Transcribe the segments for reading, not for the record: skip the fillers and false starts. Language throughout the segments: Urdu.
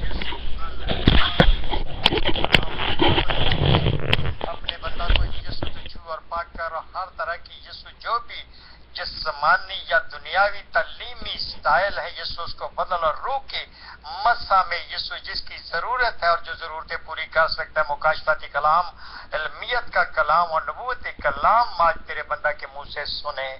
یسوع اپنے بندہ کو یسوع تو چھو اور پاک کر، اور ہر طرح کی یسوع جو بھی جسمانی یا دنیاوی تعلیمی اسٹائل ہے یسوع اس کو بدل، اور روح کے مسا میں یسوع جس کی ضرورت ہے اور جو ضرورتیں پوری کر سکتا ہے، مکاشفاتی کلام، علمیت کا کلام اور نبوتی کلام آج تیرے بندہ کے منہ سے سنے،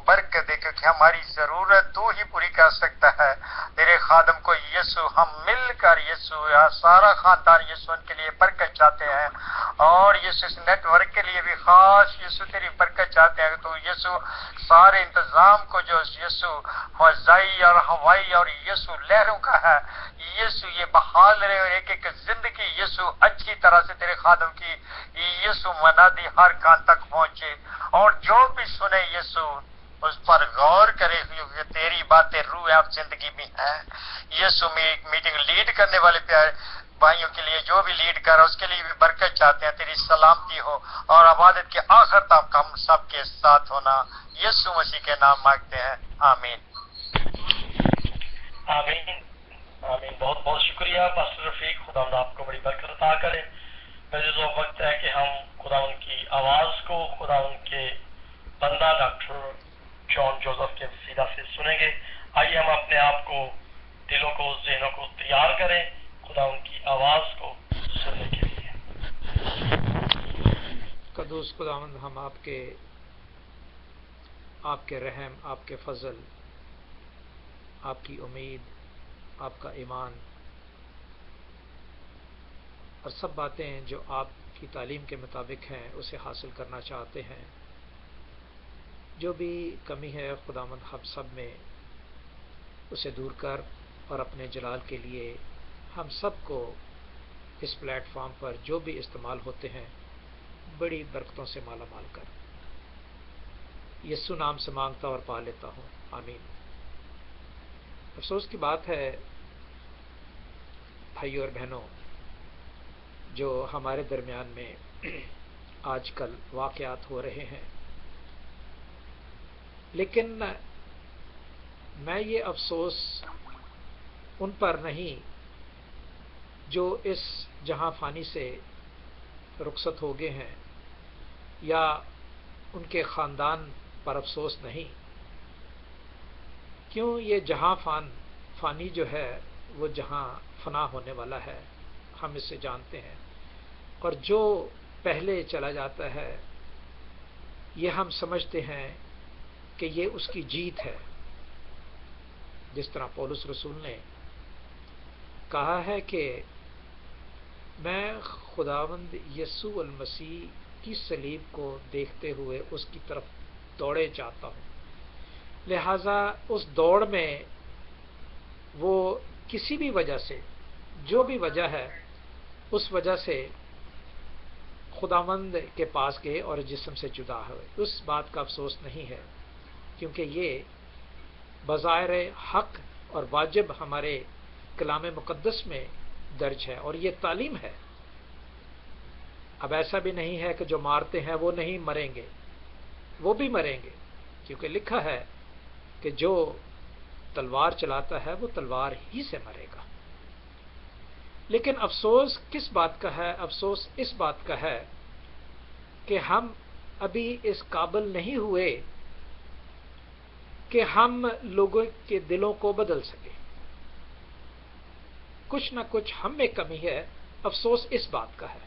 برکت دے، کیونکہ ہماری ضرورت تو ہی پوری کر سکتا ہے۔ تیرے خادم کو یسوع ہم مل کر یسوع یا سارا خاندان یسوع ان کے لیے برکت چاہتے ہیں، اور یسوع اس نیٹ ورک کے لیے بھی خاص یسوع تیری برکت چاہتے ہیں۔ تو یسوع سارے انتظام کو جو یسوع فضائی اور ہوائی اور یسوع لہروں کا ہے، یسوع یہ بحال رہے، اور ایک ایک زندگی یسوع اچھی طرح سے تیرے خادم کی یسوع منادی ہر کان تک پہنچے، اور جو بھی سنے یسوع اس پر غور کرے، کیونکہ تیری باتیں روح اب زندگی میں ہیں۔ یسوع میں ایک میٹنگ لیڈ کرنے والے پیارے بھائیوں کے لیے جو بھی لیڈ کر رہا ہے اس کے لیے بھی برکت چاہتے ہیں، تیری سلامتی ہو اور عبادت کے آخر تک ہم سب کے ساتھ ہونا، یسوع مسیح کے نام مانگتے ہیں، آمین۔ آمین آمین۔ بہت بہت شکریہ پاسٹر رفیق، خدا آپ کو بڑی برکت عطا کرے۔ عزیزو، وقت ہے کہ ہم خدا ان کی آواز کو خدا ان کے بندہ ڈاکٹر جان جوزف کے وسیلہ سے سنیں گے۔ آئیے ہم اپنے آپ کو، دلوں کو، ذہنوں کو تیار کریں خدا ان کی آواز کو سننے کے لیے۔ قدوس خداوند، ہم آپ کے رحم، آپ کے فضل، آپ کی امید، آپ کا ایمان اور سب باتیں جو آپ کی تعلیم کے مطابق ہیں اسے حاصل کرنا چاہتے ہیں۔ جو بھی کمی ہے خداوند ہم سب میں اسے دور کر، اور اپنے جلال کے لیے ہم سب کو اس پلیٹ فارم پر جو بھی استعمال ہوتے ہیں بڑی برکتوں سے مالا مال کر۔ یسوع نام سے مانگتا اور پا لیتا ہوں، آمین۔ افسوس کی بات ہے بھائیوں اور بہنوں، جو ہمارے درمیان میں آج کل واقعات ہو رہے ہیں، لیکن میں یہ افسوس ان پر نہیں جو اس جہاں فانی سے رخصت ہو گئے ہیں، یا ان کے خاندان پر افسوس نہیں، کیوں یہ جہاں فانی جو ہے وہ جہاں فنا ہونے والا ہے، ہم اس سے جانتے ہیں، اور جو پہلے چلا جاتا ہے یہ ہم سمجھتے ہیں کہ یہ اس کی جیت ہے، جس طرح پولس رسول نے کہا ہے کہ میں خداوند یسوع المسیح کی صلیب کو دیکھتے ہوئے اس کی طرف دوڑے جاتا ہوں۔ لہذا اس دوڑ میں وہ کسی بھی وجہ سے، جو بھی وجہ ہے، اس وجہ سے خداوند کے پاس گئے اور جسم سے جدا ہوئے۔ اس بات کا افسوس نہیں ہے، کیونکہ یہ بظاہر حق اور واجب ہمارے کلام مقدس میں درج ہے، اور یہ تعلیم ہے۔ اب ایسا بھی نہیں ہے کہ جو مارتے ہیں وہ نہیں مریں گے، وہ بھی مریں گے، کیونکہ لکھا ہے کہ جو تلوار چلاتا ہے وہ تلوار ہی سے مرے گا۔ لیکن افسوس کس بات کا ہے؟ افسوس اس بات کا ہے کہ ہم ابھی اس قابل نہیں ہوئے کہ ہم لوگوں کے دلوں کو بدل سکیں۔ کچھ نہ کچھ ہم میں کمی ہے، افسوس اس بات کا ہے۔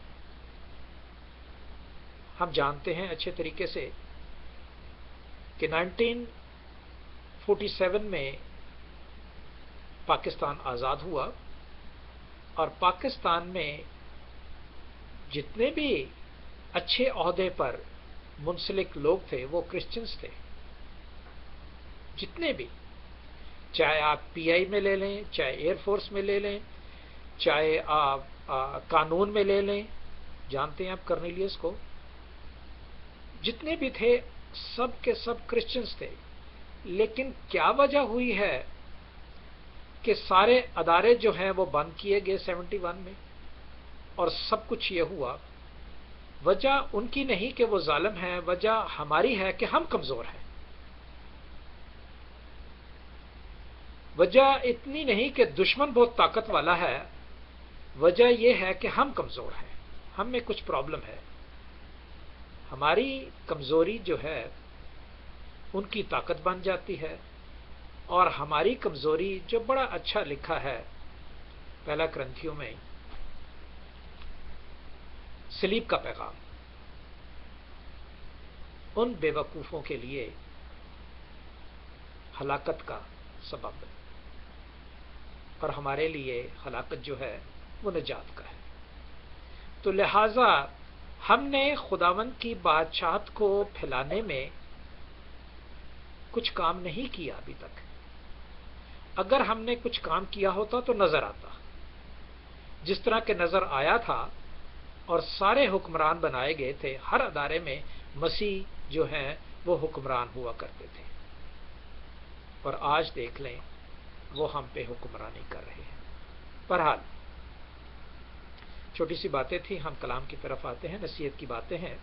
ہم جانتے ہیں اچھے طریقے سے کہ 1947 میں پاکستان آزاد ہوا، اور پاکستان میں جتنے بھی اچھے عہدے پر منسلک لوگ تھے وہ کرسچنز تھے، جتنے بھی، چاہے آپ پی آئی میں لے لیں، چاہے ایئر فورس میں لے لیں، چاہے آپ قانون میں لے لیں، جانتے ہیں آپ کرنیلیس کو، جتنے بھی تھے سب کے سب کرسچنز تھے۔ لیکن کیا وجہ ہوئی ہے کہ سارے ادارے جو ہیں وہ بند کیے گئے 71 میں، اور سب کچھ یہ ہوا؟ وجہ ان کی نہیں کہ وہ ظالم ہیں، وجہ ہماری ہے کہ ہم کمزور ہیں۔ وجہ اتنی نہیں کہ دشمن بہت طاقت والا ہے، وجہ یہ ہے کہ ہم کمزور ہیں، ہم میں کچھ پرابلم ہے. ہماری کمزوری جو ہے ان کی طاقت بن جاتی ہے، اور ہماری کمزوری جو بڑا اچھا لکھا ہے پہلا کرنتھیوں میں، صلیب کا پیغام ان بے وقوفوں کے لیے ہلاکت کا سبب ہے، اور ہمارے لیے ہلاکت جو ہے وہ نجات کا ہے. تو لہذا ہم نے خداوند کی بادشاہت کو پھیلانے میں کچھ کام نہیں کیا ابھی تک. اگر ہم نے کچھ کام کیا ہوتا تو نظر آتا، جس طرح کہ نظر آیا تھا، اور سارے حکمران بنائے گئے تھے. ہر ادارے میں مسیح جو ہیں وہ حکمران ہوا کرتے تھے، اور آج دیکھ لیں وہ ہم پہ حکمرانی کر رہے ہیں. بہرحال چھوٹی سی باتیں تھیں، ہم کلام کی طرف آتے ہیں. نصیحت کی باتیں ہیں،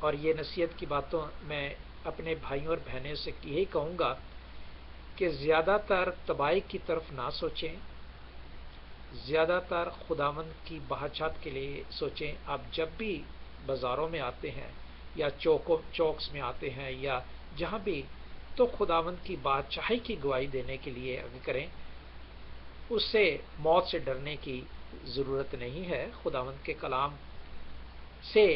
اور یہ نصیحت کی باتوں میں اپنے بھائیوں اور بہنوں سے یہی کہوں گا کہ زیادہ تر تباہی کی طرف نہ سوچیں، زیادہ تر خداوند کی بادشاہت کے لیے سوچیں. آپ جب بھی بازاروں میں آتے ہیں یا چوکس میں آتے ہیں یا جہاں بھی، تو خداوند کی بادشاہی کی گواہی دینے کے لیے اگر کریں. اس سے موت سے ڈرنے کی ضرورت نہیں ہے. خداوند کے کلام سے،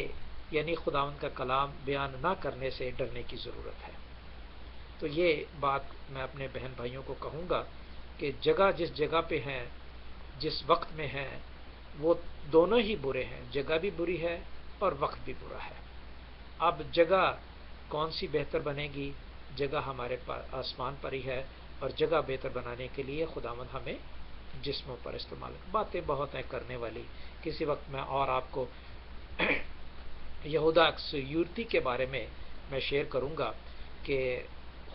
یعنی خداوند کا کلام بیان نہ کرنے سے ڈرنے کی ضرورت ہے. تو یہ بات میں اپنے بہن بھائیوں کو کہوں گا کہ جگہ جس جگہ پہ ہیں، جس وقت میں ہیں، وہ دونوں ہی برے ہیں. جگہ بھی بری ہے اور وقت بھی برا ہے. اب جگہ کون سی بہتر بنے گی؟ جگہ ہمارے پاس آسمان پر ہی ہے، اور جگہ بہتر بنانے کے لیے خداوند ہمیں جسموں پر استعمال. باتیں بہت ہیں کرنے والی. کسی وقت میں اور آپ کو یہودا اکسیوتی کے بارے میں شیئر کروں گا کہ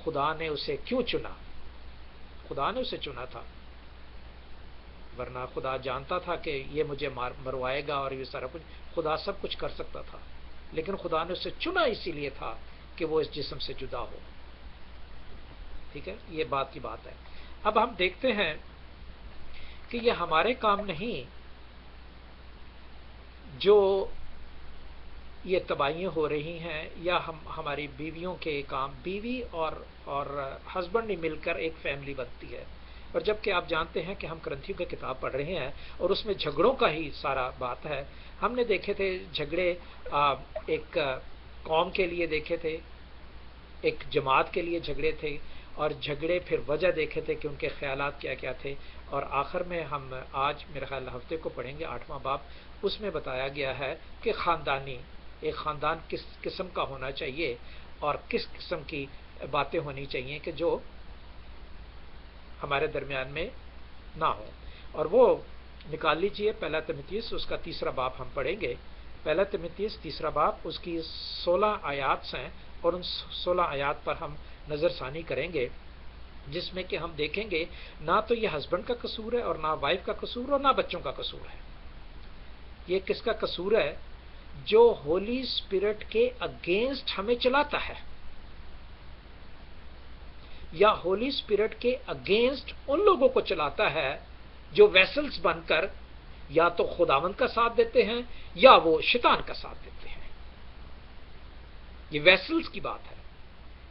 خدا نے اسے کیوں چنا. خدا نے اسے چنا تھا، ورنہ خدا جانتا تھا کہ یہ مجھے مروائے گا اور یہ سارا کچھ. خدا سب کچھ کر سکتا تھا، لیکن خدا نے اسے چنا اسی لیے تھا کہ وہ اس جسم سے جدا ہو. ٹھیک ہے، یہ بات کی بات ہے. اب ہم دیکھتے ہیں کہ یہ ہمارے کام نہیں جو یہ تباہیاں ہو رہی ہیں، یا ہماری بیویوں کے کام. بیوی اور ہسبینڈ ہی مل کر ایک فیملی بنتی ہے. اور جبکہ آپ جانتے ہیں کہ ہم کرنتھیوں کی کتاب پڑھ رہے ہیں اور اس میں جھگڑوں کا ہی سارا بات ہے. ہم نے دیکھے تھے جھگڑے ایک قوم کے لیے دیکھے تھے، ایک جماعت کے لیے جھگڑے تھے، اور جھگڑے پھر وجہ دیکھے تھے کہ ان کے خیالات کیا کیا تھے. اور آخر میں ہم آج میرے خیال ہفتے کو پڑھیں گے 8واں باب. اس میں بتایا گیا ہے کہ ایک خاندان کس قسم کا ہونا چاہیے اور کس قسم کی باتیں ہونی چاہیے کہ جو ہمارے درمیان میں نہ ہو. اور وہ نکال لیجئے پہلا تیموتھیوس، اس کا 3 باب ہم پڑھیں گے. پہلا تیموتھیوس 3 باب، اس کی 16 آیات ہیں، اور ان 16 آیات پر ہم نظر ثانی کریں گے، جس میں کہ ہم دیکھیں گے نہ تو یہ ہسبینڈ کا قصور ہے، اور نہ وائف کا قصور، اور نہ بچوں کا قصور ہے. یہ کس کا قصور ہے؟ جو ہولی اسپرٹ کے اگینسٹ ہمیں چلاتا ہے، یا ہولی اسپرٹ کے اگینسٹ ان لوگوں کو چلاتا ہے جو ویسلز بن کر یا تو خداوند کا ساتھ دیتے ہیں یا وہ شیطان کا ساتھ دیتے ہیں. یہ ویسلز کی بات ہے،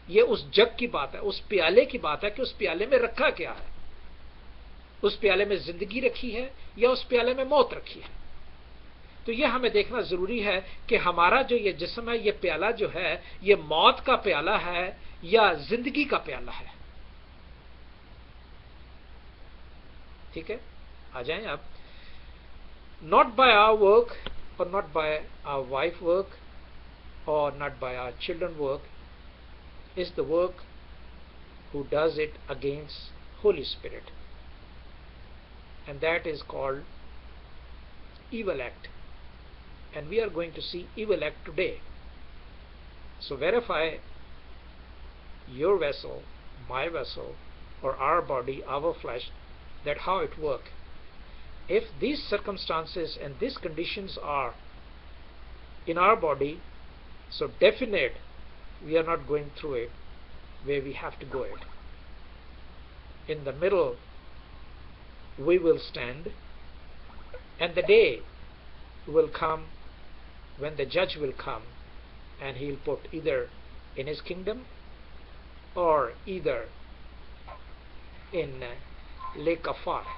یہ اس جگ کی بات ہے، اس پیالے کی بات ہے کہ اس پیالے میں رکھا کیا ہے. اس پیالے میں زندگی رکھی ہے یا اس پیالے میں موت رکھی ہے. تو یہ ہمیں دیکھنا ضروری ہے کہ ہمارا جو یہ جسم ہے، یہ پیالہ جو ہے، یہ موت کا پیالہ ہے یا زندگی کا پیالہ ہے. ٹھیک ہے، آ جائیں آپ. ناٹ بائی آور ورک، اور not by our wife work, اور not by our children work is the work who does it against Holy Spirit, and that is called evil act. And we are going to see evil act today. So verify your vessel, my vessel, or our body, our flesh, that how it works. If these circumstances and these conditions are in our body, so definite we are not going through it where we have to go it. In the middle we will stand, And the day will come when the judge will come and he'll put either in his kingdom or either in lake of fire.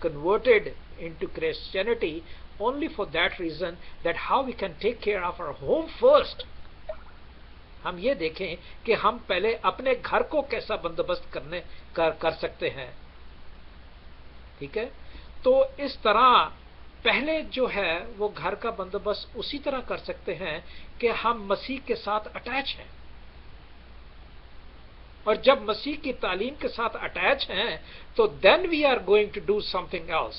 converted into Christianity only for that reason that how we can take care of our home first. ہم یہ دیکھیں کہ ہم پہلے اپنے گھر کو کیسا بندوبست کر سکتے ہیں. ٹھیک ہے, تو اس طرح پہلے جو ہے وہ گھر کا بندوبست اسی طرح کر سکتے ہیں کہ ہم مسیح کے ساتھ اٹیچ ہیں, اور جب مسیح کی تعلیم کے ساتھ اٹیچ ہیں تو then we are going to do something else.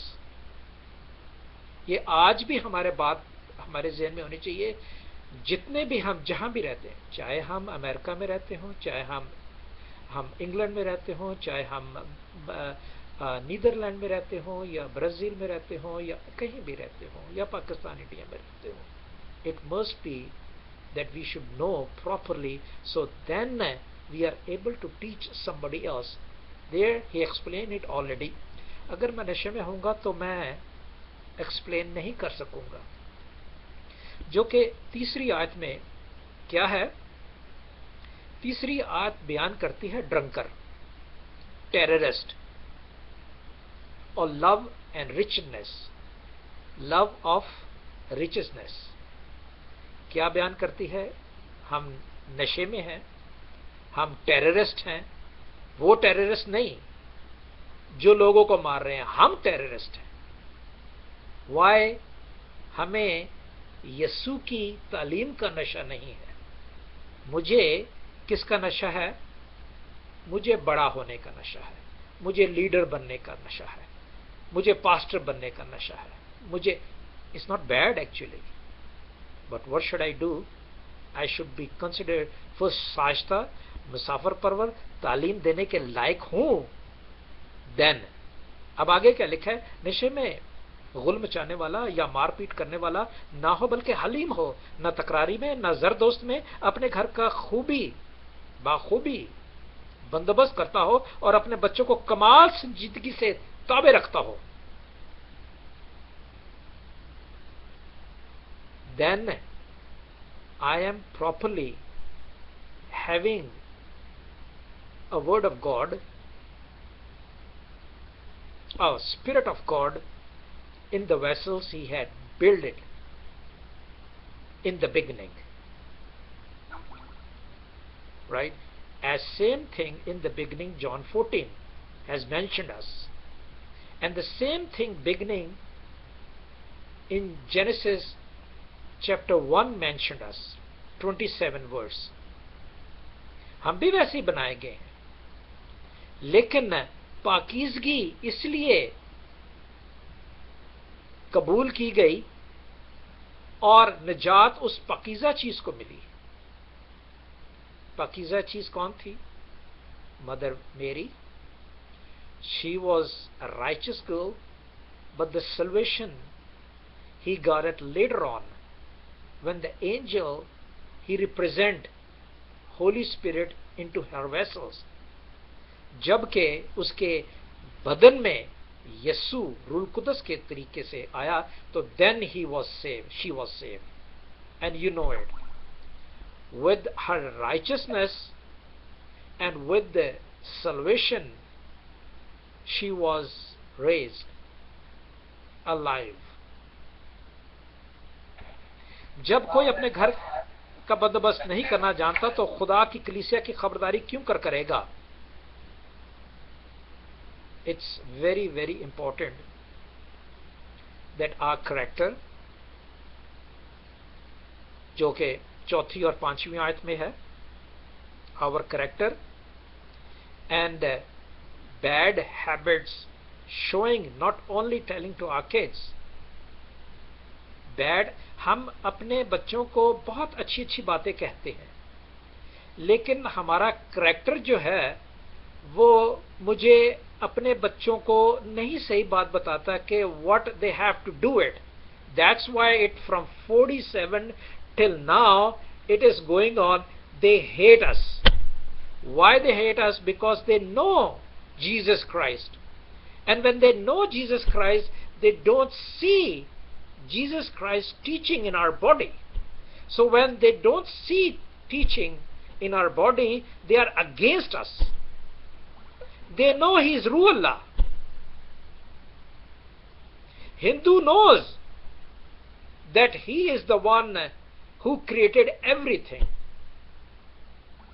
یہ آج بھی ہمارے بات ہمارے ذہن میں ہونی چاہیے. جتنے بھی ہم جہاں بھی رہتے ہیں, چاہے ہم امریکہ میں رہتے ہوں, چاہے ہم انگلینڈ میں رہتے ہوں, چاہے ہم نیدرلینڈ میں رہتے ہوں, یا برازیل میں رہتے ہوں, یا کہیں بھی رہتے ہوں, یا پاکستان انڈیا میں رہتے ہوں, it must be that we should know properly, so then we are able to teach somebody else. There he explained it already. اگر میں نشے میں ہوں گا تو میں ایکسپلین نہیں کر سکوں گا. جو کہ تیسری آیت میں کیا ہے, تیسری آیت بیان کرتی ہے ڈرنکر, ٹیررسٹ, اور love and richness, love of richness. کیا بیان کرتی ہے؟ ہم نشے میں ہیں, ہم ٹیررسٹ ہیں. وہ ٹیررسٹ نہیں جو لوگوں کو مار رہے ہیں, ہم ٹیررسٹ ہیں. وائی؟ ہمیں یسوع کی تعلیم کا نشہ نہیں ہے. مجھے کس کا نشہ ہے؟ مجھے بڑا ہونے کا نشہ ہے, مجھے لیڈر بننے کا نشہ ہے, مجھے پاسٹر بننے کا نشہ ہے. مجھے it's not bad actually, but what should I do? I should be consider first ساجتہ, مسافر پرور, تعلیم دینے کے لائق ہوں. دین اب آگے کیا لکھا ہے؟ نشے میں غل مچانے والا یا مار پیٹ کرنے والا نہ ہو, بلکہ حلیم ہو, نہ تکراری میں, نہ زر دوست میں, اپنے گھر کا باخوبی بندوبست کرتا ہو, اور اپنے بچوں کو کمال سنجیدگی سے تابع رکھتا ہو. Then I am properly having a word of God, a Spirit of God in the vessels He had built it in the beginning. Right? As same thing in the beginning, John 14 has mentioned us. And the same thing beginning in Genesis chapter 1 mentioned us, 27 verse. ہم بھی ویسے ہی بنائے گئے ہیں, لیکن پاکیزگی اس لیے قبول کی گئی اور نجات اس پاکیزہ چیز کو ملی. پاکیزہ چیز کون تھی؟ مدر میری. She was a righteous girl, but the salvation he got it later on when the angel he represent Holy Spirit into her vessels. جبکہ اس کے بدن میں یسوع روح القدس کے طریقے سے آیا تو then he was saved, she was saved. And you know it. With her righteousness and with the salvation, she was raised alive. جب کوئی اپنے گھر کا بندوبست نہیں کرنا جانتا تو خدا کی کلیسیا کی خبرداری کیوں کرے گا؟ It's very, very important that our character, جو کہ چوتھی اور پانچویں آیت میں ہے, our character and bad habits showing, not only telling to our kids bad, ہم اپنے بچوں کو بہت اچھی اچھی باتیں کہتے ہیں, لیکن ہمارا کریکٹر جو ہے وہ مجھے اپنے بچوں کو نہیں صحیح بات بتاتا کہ what they have to do it. That's why it from 47 till now it is going on. They hate us. Why they hate us? Because they know Jesus Christ. And when they know Jesus Christ, they don't see Jesus Christ teaching in our body. So when they don't see teaching in our body, they are against us. They know He is Ruh Allah. Hindu knows that he is the one who created everything.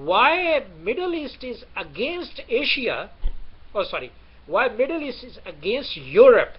Why Middle East is against Asia, why Middle East is against Europe?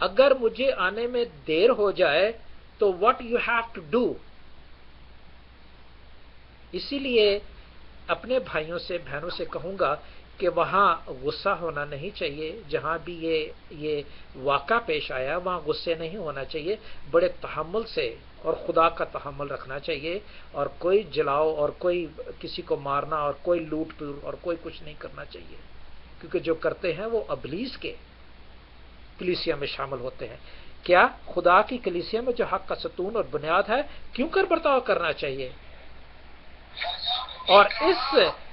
اگر مجھے آنے میں دیر ہو جائے تو what you have to do. اسی لیے اپنے بھائیوں سے بہنوں سے کہوں گا کہ وہاں غصہ ہونا نہیں چاہیے. جہاں بھی یہ واقعہ پیش آیا وہاں غصے نہیں ہونا چاہیے، بڑے تحمل سے اور خدا کا تحمل رکھنا چاہیے، اور کوئی جلاؤ اور کوئی کسی کو مارنا اور کوئی لوٹ پوٹ اور کوئی کچھ نہیں کرنا چاہیے، کیونکہ جو کرتے ہیں وہ ابلیس کے کلیسیا میں شامل ہوتے ہیں. کیا خدا کی کلیسیا میں جو حق کا ستون اور بنیاد ہے کیوں کر برتاؤ کرنا چاہیے؟ اور اس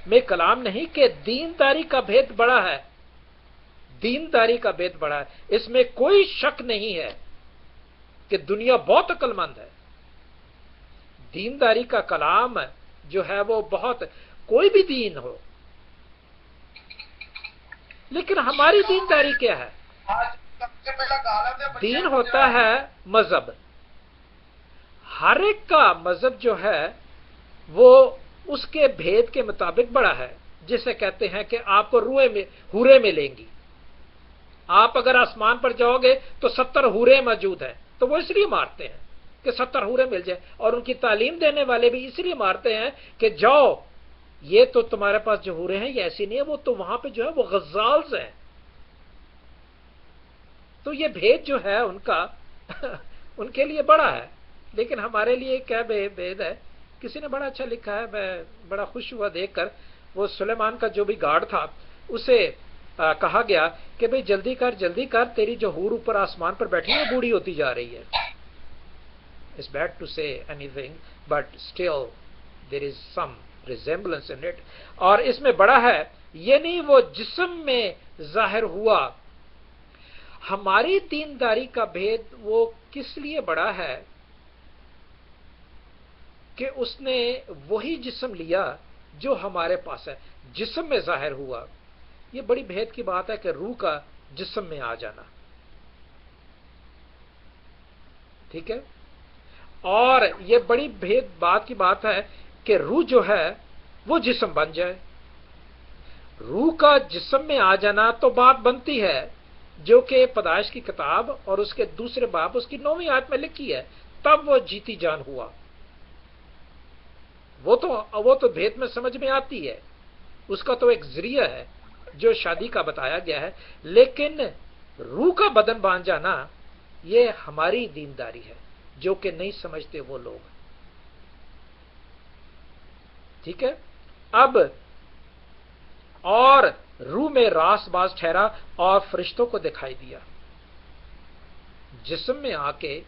میں کلام نہیں کہ دینداری کا بھید بڑا ہے، دینداری کا بھید بڑا ہے، اس میں کوئی شک نہیں ہے کہ دنیا بہت عقل مند ہے. دینداری کا کلام جو ہے وہ بہت، کوئی بھی دین ہو، لیکن ہماری دینداری کیا ہے؟ دین ہوتا ہے مذہب. ہر ایک کا مذہب جو ہے وہ اس کے بھید کے مطابق بڑا ہے. جسے کہتے ہیں کہ آپ کو حورے ملیں گی. آپ اگر آسمان پر جاؤ گے تو 70 حورے موجود ہیں، تو وہ اس لیے مارتے ہیں کہ 70 حورے مل جائے. اور ان کی تعلیم دینے والے بھی اس لیے مارتے ہیں کہ جاؤ، یہ تو تمہارے پاس جو حورے ہیں یہ ایسی نہیں ہے، وہ تو وہاں پہ جو ہے وہ غزالز ہیں. تو یہ بھید جو ہے ان کا ان کے لیے بڑا ہے، لیکن ہمارے لیے کیا بھید ہے؟ کسی نے بڑا اچھا لکھا ہے، میں بڑا خوش ہوا دیکھ کر. وہ سلیمان کا جو بھی گارڈ تھا اسے کہا گیا کہ بھئی جلدی کر، تیری جو حور اوپر آسمان پر بیٹھی ہے بوڑھی ہوتی جا رہی ہے. It's bad to say anything, but still there is some resemblance in it. اور اس میں بڑا ہے یہ نہیں وہ جسم میں ظاہر ہوا. ہماری دینداری کا بھید وہ کس لیے بڑا ہے کہ اس نے وہی جسم لیا جو ہمارے پاس ہے، جسم میں ظاہر ہوا. یہ بڑی بھید کی بات ہے کہ روح کا جسم میں آ جانا، ٹھیک ہے. اور یہ بڑی بھید بات کی بات ہے کہ روح جو ہے وہ جسم بن جائے. روح کا جسم میں آ جانا تو بات بنتی ہے جو کہ پیدائش کی کتاب اور اس کے دوسرے باب اس کی 9ویں آیت میں لکھی ہے، تب وہ جیتی جان ہوا. وہ تو بھید میں سمجھ میں آتی ہے، اس کا تو ایک ذریعہ ہے جو شادی کا بتایا گیا ہے. لیکن روح کا بدن بن جانا یہ ہماری دینداری ہے جو کہ نہیں سمجھتے وہ لوگ، ٹھیک ہے. اب اور روح میں راست باز ٹھہرا اور فرشتوں کو دکھائی دیا. جسم میں آ کے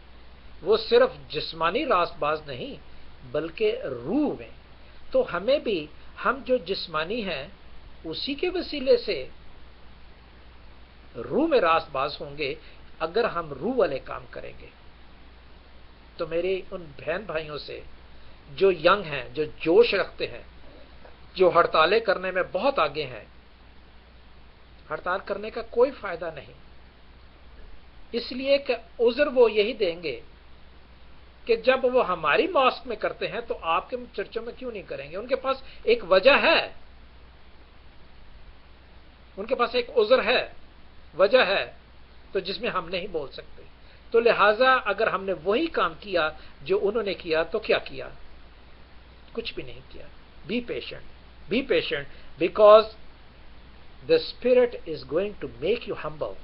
وہ صرف جسمانی راست باز نہیں بلکہ روح میں. تو ہمیں بھی، ہم جو جسمانی ہیں اسی کے وسیلے سے روح میں راست باز ہوں گے اگر ہم روح والے کام کریں گے. تو میرے ان بہن بھائیوں سے جو ینگ ہیں، جو جوش رکھتے ہیں، جو ہڑتالیں کرنے میں بہت آگے ہیں، ہڑتال کرنے کا کوئی فائدہ نہیں، اس لیے کہ عذر وہ یہی دیں گے کہ جب وہ ہماری ماسک میں کرتے ہیں تو آپ کے چرچوں میں کیوں نہیں کریں گے. ان کے پاس ایک وجہ ہے، ان کے پاس ایک عذر ہے، وجہ ہے، تو جس میں ہم نہیں بول سکتے. تو لہٰذا اگر ہم نے وہی کام کیا جو انہوں نے کیا تو کیا کیا؟ کچھ بھی نہیں کیا. Be patient because the Spirit is going to make you humble.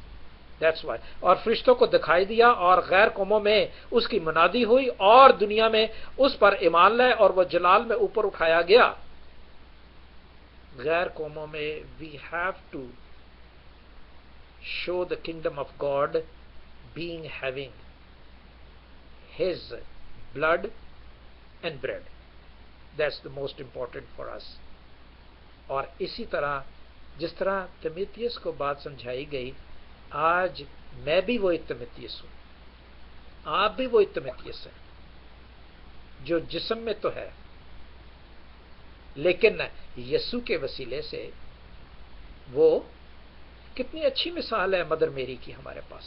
That's why. اور فرشتوں کو دکھائی دیا اور غیر قوموں میں اس کی منادی ہوئی اور دنیا میں اس پر ایمان لائے اور وہ جلال میں اوپر اٹھایا گیا. غیر قوموں میں we have to show the kingdom of God being having His blood and bread. That's the most important for us. اور اسی طرح جس طرح تیموتھیوس کو بات سمجھائی گئی، آج میں بھی وہی تیموتھیوس ہوں، آپ بھی وہی تیموتھیوس ہیں جو جسم میں تو ہے لیکن یسوع کے وسیلے سے. وہ کتنی اچھی مثال ہے مدر میری کی ہمارے پاس،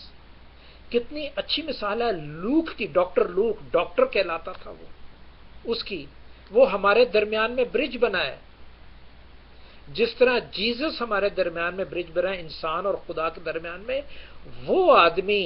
کتنی اچھی مثال ہے لوک کی. ڈاکٹر کہلاتا تھا وہ، اس کی وہ ہمارے درمیان میں برج بنا ہے. جس طرح جیزس ہمارے درمیان میں برج بنا ہے انسان اور خدا کے درمیان میں، وہ آدمی